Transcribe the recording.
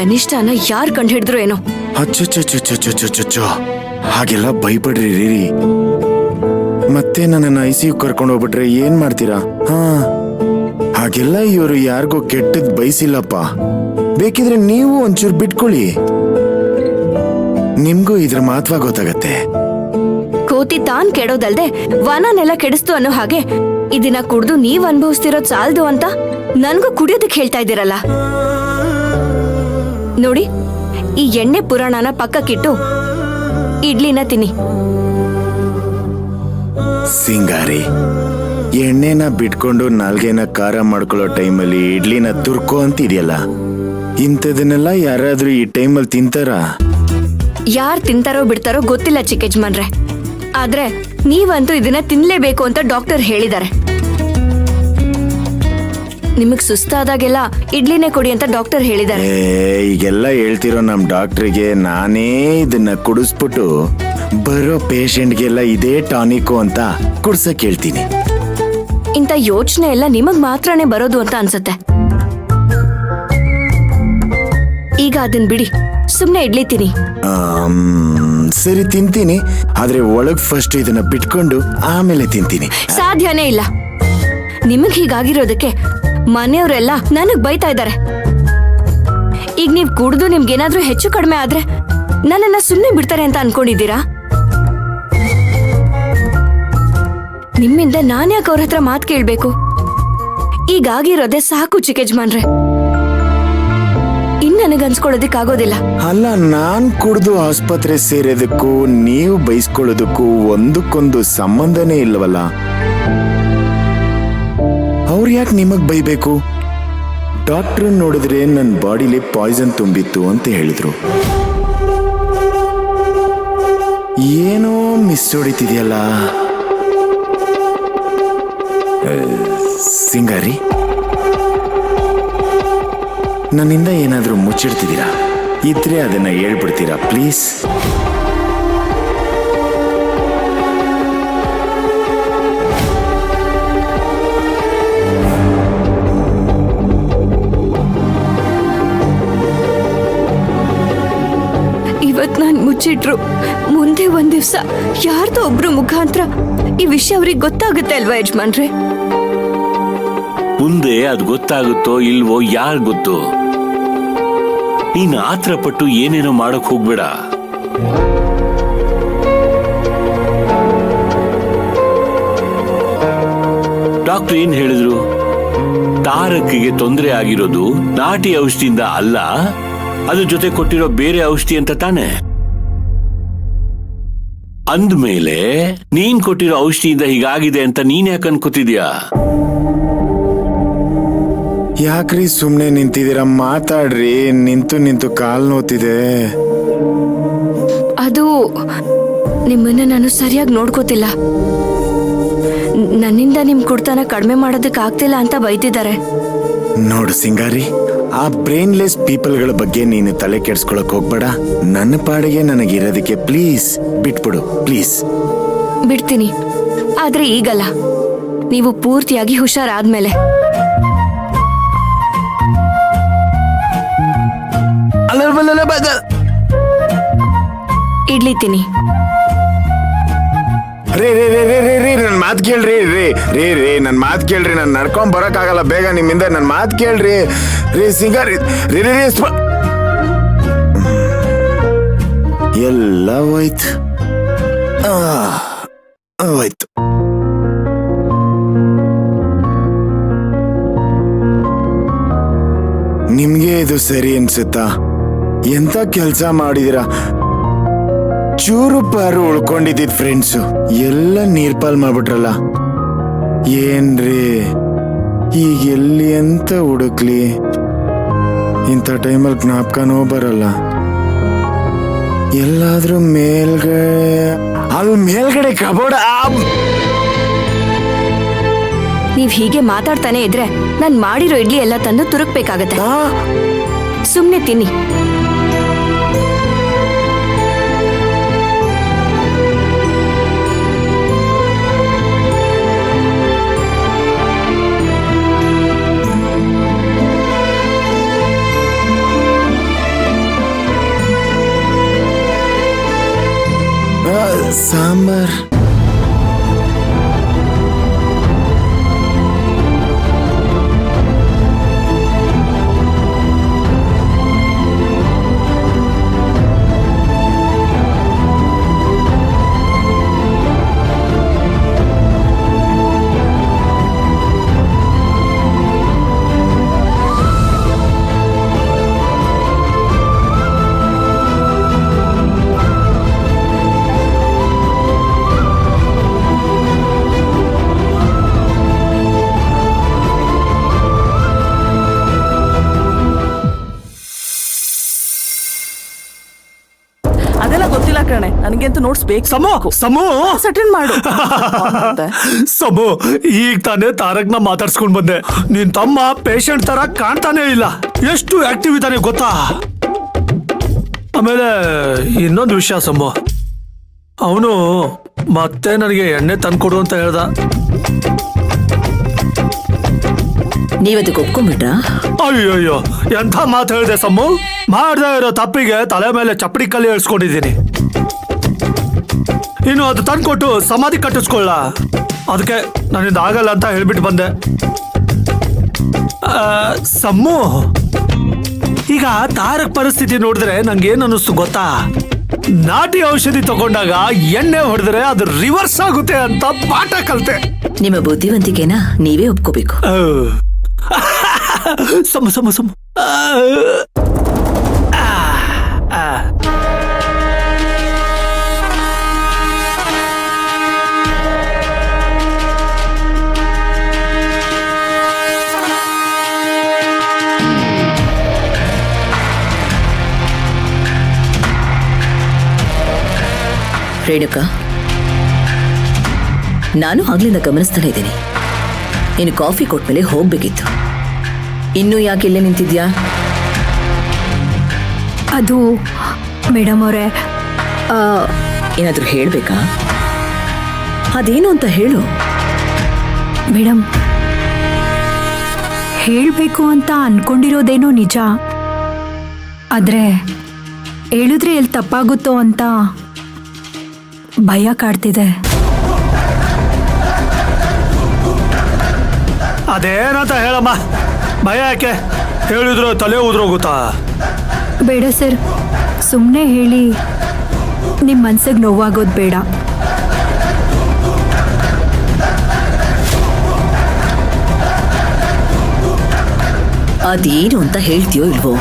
ಅನಿಷ್ಟನ ಯಾರ್ ಕಂಡು ಹಿಡಿದ್ರು ಏನೋ. ಅಚ್ಚೋ ಹಾಗೆಲ್ಲ ಭಯಪಡ್ರಿ ರೀ. ಮತ್ತೆ ನನ್ನನ್ನು ICU ಕರ್ಕೊಂಡು ಹೋಗ್ಬಿಟ್ರೆ ಏನ್ ಮಾಡ್ತೀರಾ? ಹಾಗೆಲ್ಲ ಇವರು ಯಾರಿಗೋ ಕೆಟ್ಟದ್ ಬಯಸಿಲ್ಲಪ್ಪ. ಬೇಕಿದ್ರೆ ನೀವು ಒಂಚೂರು ಬಿಟ್ಕೊಳ್ಳಿ, ನಿಮ್ಗೂ ಇದ್ರ ಮಹತ್ವ ಗೊತ್ತಾಗತ್ತೆ. ಕೋತಿ ತಾನ್ ಕೆಡೋದಲ್ದೆ ವನನೆಲ್ಲ ಕೆಡಿಸ್ತು ಅನ್ನೋ ಹಾಗೆ ಇದನ್ನ ಕುಡ್ದು ನೀವ್ ಅನುಭವಿಸ್ತಿರೋದ್ ಸಾಲ್ದು ಅಂತ ನನ್ಗೂ ಕುಡಿಯೋದಕ್ಕೆ ಹೇಳ್ತಾ ಇದ್ದೀರಲ್ಲ. ನೋಡಿ, ಈ ಎಣ್ಣೆ ಪುರಾಣನ ಪಕ್ಕಕ್ಕಿಟ್ಟು ಇಡ್ಲಿನ ತಿನ್ನಿ. ಸಿಂಗಾರಿ, ಎಣ್ಣೆನ ಬಿಟ್ಕೊಂಡು ನಾಲ್ಗೆನ ಖಾರ ಮಾಡ್ಕೊಳ್ಳೋ ಟೈಮಲ್ಲಿ ಇಡ್ಲಿನ ತುರ್ಕೋ ಅಂತಿದೆಯಲ್ಲ, ಇಂಥದನ್ನೆಲ್ಲ ಯಾರಾದ್ರೂ ಈ ಟೈಮಲ್ಲಿ ತಿಂತಾರ? ಯಾರ್ ತಿಂತಾರೋ ಬಿಡ್ತಾರೋ ಗೊತ್ತಿಲ್ಲ ಚಿಕ್ಕ ಯಜಮಾನ್ರೆ, ಆದ್ರೆ ನೀವಂತೂ ಇದನ್ನ ತಿನ್ಲೇಬೇಕು ಅಂತ ಡಾಕ್ಟರ್ ಹೇಳಿದ್ದಾರೆ. ನಿಮಗ್ ಸುಸ್ತಾದಾಗೆಲ್ಲ ಇಡ್ಲಿನೇ ಕೊಡಿ ಅಂತ ಡಾಕ್ಟರ್ ಹೇಳಿದ್ದಾರೆ. ಈಗೆಲ್ಲ ಹೇಳ್ತಿರೋ ನಮ್ ಡಾಕ್ಟ್ರಿಗೆ ನಾನೇ ಇದನ್ನ ಕುಡಿಸ್ಬಿಟ್ಟು ಬರೋ ಪೇಷಂಟ್ಗೆಲ್ಲ ಇದೇ ಟಾನಿಕು ಅಂತ ಕುಡ್ಸಕ್ ಹೇಳ್ತೀನಿ. ಇಂಥ ಯೋಚನೆ ಎಲ್ಲ ನಿಮಗ್ ಮಾತ್ರನೇ ಬರೋದು ಅಂತ ಅನ್ಸುತ್ತೆ. ಈಗ ಅದನ್ ಬಿಡಿ, ಸುಮ್ನೆ ಇಡ್ಲಿ ತಿನ್ನಿ. ಸರಿ ತಿಂತೀನಿ, ಆದ್ರೆ ಒಳಗ್ ಫಸ್ಟ್ ಇದನ್ನ ಬಿಟ್ಕೊಂಡು ಆಮೇಲೆ ತಿಂತೀನಿ. ಸಾಧ್ಯನೇ ಇಲ್ಲ. ನಿಮಗ್ ಹೀಗಾಗಿರೋದಕ್ಕೆ ಮನೆಯವರೆಲ್ಲ ನನಗ್ ಬೈತಾ ಇದ್ದಾರೆ. ಈಗ ನೀವ್ ಕುಡ್ದು ನಿಮ್ಗೇನಾದ್ರೂ ಹೆಚ್ಚು ಕಡಿಮೆ ಆದ್ರೆ ನನ್ನನ್ನ ಸುಮ್ನೆ ಬಿಡ್ತಾರೆ ಅಂತ ಅನ್ಕೊಂಡಿದ್ದೀರಾ? ನಿಮ್ಮಿಂದ ನಾನ್ಯಾಕೆ ಅವ್ರ ಹತ್ರ ಮಾತ್ ಕೇಳ್ಬೇಕು? ಈಗಾಗಿರೋದೇ ಸಾಕು ಚಿಕ್ಕ ಯಜಮಾನ್ರೆ, ಇನ್ ನನಗನ್ಸ್ಕೊಳ್ಳೋದಿಕ್ಕಾಗೋದಿಲ್ಲ. ಅಲ್ಲ, ನಾನ್ ಕುಡ್ದು ಆಸ್ಪತ್ರೆ ಸೇರೋದಕ್ಕೂ ನೀವು ಬೈಸ್ಕೊಳ್ಳೋದಕ್ಕೂ ಒಂದಕ್ಕೊಂದು ಸಂಬಂಧನೇ ಇಲ್ಲವಲ್ಲ. ಅವ್ರು ಯಾಕೆ ನಿಮಗ್ ಬೈಬೇಕು? ಡಾಕ್ಟ್ರ್ ನೋಡಿದ್ರೆ ನನ್ನ ಬಾಡಿಲಿ ಪಾಯ್ಸನ್ ತುಂಬಿತ್ತು ಅಂತ ಹೇಳಿದ್ರು. ಏನೋ ಮಿಸ್ ಹೊಡಿತಿದೆಯಲ್ಲ. ಸಿಂಗಾರಿ, ನನ್ನಿಂದ ಏನಾದ್ರೂ ಮುಚ್ಚಿಡ್ತಿದ್ದೀರಾ? ಇದ್ರೆ ಅದನ್ನ ಹೇಳ್ಬಿಡ್ತೀರಾ ಪ್ಲೀಸ್? ಇವತ್ ನಾನ್ ಮುಚ್ಚಿಟ್ರು ಮುಂದೆ ಒಂದ್ ದಿವ್ಸ ಯಾರ್ದೋ ಒಬ್ರು ಮುಖಾಂತರ ಈ ವಿಷಯ ಅವ್ರಿಗೆ ಗೊತ್ತಾಗುತ್ತೆ ಅಲ್ವಾ ಯಜಮಾನ್ರೆ? ಮುಂದೆ ಅದ್ ಗೊತ್ತಾಗುತ್ತೋ ಇಲ್ವೋ ಯಾರ್ ಗೊತ್ತು. ನೀನ್ ಆತ್ರ ಪಟ್ಟು ಏನೇನೋ ಮಾಡಕ್ ಹೋಗ್ಬೇಡ. ಡಾಕ್ಟರ್ ಏನ್ ಹೇಳಿದ್ರು? ತಾರಕಿಗೆ ತೊಂದರೆ ಆಗಿರೋದು ನಾಟಿ ಔಷಧಿಯಿಂದ ಅಲ್ಲ, ಅದ್ರ ಜೊತೆ ಕೊಟ್ಟಿರೋ ಬೇರೆ ಔಷಧಿ ಅಂತ ತಾನೆ. ಅಂದ್ಮೇಲೆ ನೀನ್ ಕೊಟ್ಟಿರೋ ಔಷಧಿಯಿಂದ ಹೀಗಾಗಿದೆ ಅಂತ ನೀನ್ ಯಾಕೆ ಅನ್ಕೋತಿದ್ಯಾ? ಯಾಕ್ರಿ ಸುಮ್ನೆ ನಿಂತಿದ್ದೀರಾ? ಮಾತಾಡ್ರಿ. ನಿಂತು ನಿಂತು ಕಾಲ್ ನೋತಿದೆ. ಅದು ನಿಮ್ಮನ್ನ ನಾನು ಸರಿಯಾಗಿ ನೋಡ್ಕೋತಿಲ್ಲ. ನನ್ನಿಂದ ನಿಮ್ ಕುಡ್ತನ ಕಡಿಮೆ ಮಾಡೋದಕ್ಕೆ ಆಗ್ತಿಲ್ಲ ಅಂತ ಬೈತಿದ್ದಾರೆ. ನೋಡು ಸಿಂಗಾರಿ, ಆ ಬ್ರೈನ್ಲೆಸ್ ಪೀಪಲ್ಗಳ ಬಗ್ಗೆ ನೀನು ತಲೆ ಕೆಡ್ಸ್ಕೊಳಕ್ ಹೋಗ್ಬೇಡ. ನನ್ನ ಪಾಡಿಗೆ ನನಗಿರೋದಕ್ಕೆ ಪ್ಲೀಸ್ ಬಿಟ್ಬಿಡು, ಪ್ಲೀಸ್. ಬಿಡ್ತೀನಿ, ಆದ್ರೆ ಈಗಲ್ಲ. ನೀವು ಪೂರ್ತಿಯಾಗಿ ಹುಷಾರಾದ್ಮೇಲೆ. ಇಡ್ಲಿ ತಿನ್ನಿ. ರೇ ರೇ ರೇ ರೇ ರೇ ರೇ ನನ್ ಮಾತ್ ಕೇಳ್ರಿ. ರೇ ರೇ ರೇ ನನ್ ಮಾತ್ ಕೇಳ್ರಿ. ನಾನು ನಡ್ಕೊಂಡ್ ಬರಕ್ ಆಗಲ್ಲ ಬೇಗ ನಿಮ್ಮಿಂದ. ನನ್ ಮಾತ್ ಕೇಳ್ರಿ. ರೇ ಸಿಂಗಾರಿ, ರೇ ರೇ ರೇ ಎಲ್ಲ ಹೋಯ್ತು, ಹೋಯ್ತು. ನಿಮ್ಗೆ ಇದು ಸರಿ ಅನ್ಸುತ್ತಾ? ಎಂತ ಕೆಲ್ಸ ಮಾಡಿದಿರ? ಚೂರು ಪಾರು ಉಳ್ಕೊಂಡಿದ್ದಿದ್ ಫ್ರೆಂಡ್ಸು ಎಲ್ಲ ನೀರ್ಪಾಲ್ ಮಾಡ್ಬಿಟ್ರಲ್ಲ. ಏನ್ರಿ ಈಗ ಎಲ್ಲಿ ಅಂತ ಹುಡುಕ್ಲಿ? ಇಂಥ ಟೈಮಲ್ಲಿ ಜ್ಞಾಪಕನೂ ಬರಲ್ಲ. ಎಲ್ಲಾದ್ರೂ ಮೇಲ್ಗಡೆ ಕಬೋರ್ಡ್. ನೀವ್ ಹೀಗೆ ಮಾತಾಡ್ತಾನೆ ಇದ್ರೆ ನಾನ್ ಮಾಡಿರೋ ಇಡ್ಲಿ ಎಲ್ಲ ತಂದು ತುರುಕ್ಬೇಕಾಗತ್ತೆ. ಸುಮ್ನೆ ತಿನ್ನಿ. ಸಾಂಬಾರ್. ಅದೆಲ್ಲ ಗೊತ್ತಿಲ್ಲ ಕಣೆ, ನನಗಂತೂ ನೋಟ್ಸ್ ಬೇಕು. ಸಮು ಅಟೆಂಡ್ ಮಾಡು. ಸಮು, ಈಗ ತಾನೇ ತಾರಕ್ನ ಮಾತಾಡ್ಸ್ಕೊಂಡ್ ಬಂದೆ. ನಿನ್ ತಮ್ಮ ಪೇಷಂಟ್ ತರ ಕಾಣ್ತಾನೆ ಇಲ್ಲ, ಎಷ್ಟು ಆಕ್ಟಿವ್ ಇದ್ದಾನೆ ಗೊತ್ತಾ. ಆಮೇಲೆ ಇನ್ನೊಂದು ವಿಷಯ ಸಮು, ಅವನು ಮತ್ತೆ ನನಗೆ ಎಣ್ಣೆ ತಂದ್ಕೊಡು ಅಂತ ಹೇಳ್ದ. ನೀವದಕ್ಕೆ ಒಪ್ಕೊಂಡ್ಬಿಟ್ರಾ? ಅಯ್ಯಯ್ಯೋ, ಎಂಥ ಮಾತು ಹೇಳಿದೆ ಸಮ್ಮು. ಮಾಡದೇ ಇರೋ ತಪ್ಪಿಗೆ ತಲೆ ಮೇಲೆ ಚಪ್ಪಡಿ ಕಲ್ಲಿ ಏಳ್ಸ್ಕೊಂಡಿದ್ದೀನಿ. ಇನ್ನು ಅದು ತಂದ್ಕೊಟ್ಟು ಸಮಾಧಿ ಕಟ್ಟಿಸ್ಕೊಳ್ಳ. ಅದಕ್ಕೆ ನನ್ನಿಂದ ಆಗಲ್ಲ ಅಂತ ಹೇಳ್ಬಿಟ್ಟು ಬಂದೆ. ಸಮ್ಮು, ಈಗ ತಾರಕ್ ಪರಿಸ್ಥಿತಿ ನೋಡಿದ್ರೆ ನಂಗೇನ್ ಅನ್ನಿಸ್ತು ಗೊತ್ತಾ, ನಾಟಿ ಔಷಧಿ ತಗೊಂಡಾಗ ಎಣ್ಣೆ ಹೊಡೆದ್ರೆ ಅದು ರಿವರ್ಸ್ ಆಗುತ್ತೆ ಅಂತ ಪಾಠ ಕಲ್ತೆ. ನಿಮ್ಮ ಬುದ್ಧಿವಂತಿಕೆನ ನೀವೇ ಒಪ್ಕೋಬೇಕು. ಸಮ ಸಮ ಸಮ ರೇಣುಕಾ, ನಾನು ಆಗ್ಲಿಂದ ಗಮನಿಸ್ತಾನೆ ಇದ್ದೀನಿ. ನೀನು ಕಾಫಿ ಕೊಟ್ಮೇಲೆ ಹೋಗ್ಬೇಕಿತ್ತು. ಇನ್ನೂ ಯಾಕೆ ಇಲ್ಲೇ ನಿಂತಿದ್ಯಾ? ಅದು ಮೇಡಮ್ ಅವರೇ, ಏನಾದ್ರೂ ಹೇಳ್ಬೇಕಾ? ಅದೇನು ಅಂತ ಹೇಳು. ಮೇಡಮ್, ಹೇಳಬೇಕು ಅಂತ ಅನ್ಕೊಂಡಿರೋದೇನೋ ನಿಜ, ಆದ್ರೆ ಹೇಳಿದ್ರೆ ಎಲ್ಲಿ ತಪ್ಪಾಗುತ್ತೋ ಅಂತ ಭಯ ಕಾಡ್ತಿದೆ. ಅದೇನಂತ ಹೇಳಮ್ಮ, ಭಯ ಯಾಕೆ? ಹೇಳಿದ್ರು ತಲೆ ಉದ್ರೋಗುತ್ತಾ? ಬೇಡ ಸರ್, ಸುಮ್ಮನೆ ಹೇಳಿ ನಿಮ್ಮ ಮನ್ಸಿಗೆ ನೋವಾಗೋದು ಬೇಡ. ಅದೇನು ಅಂತ ಹೇಳ್ತೀಯೋ ಇಲ್ವೋ?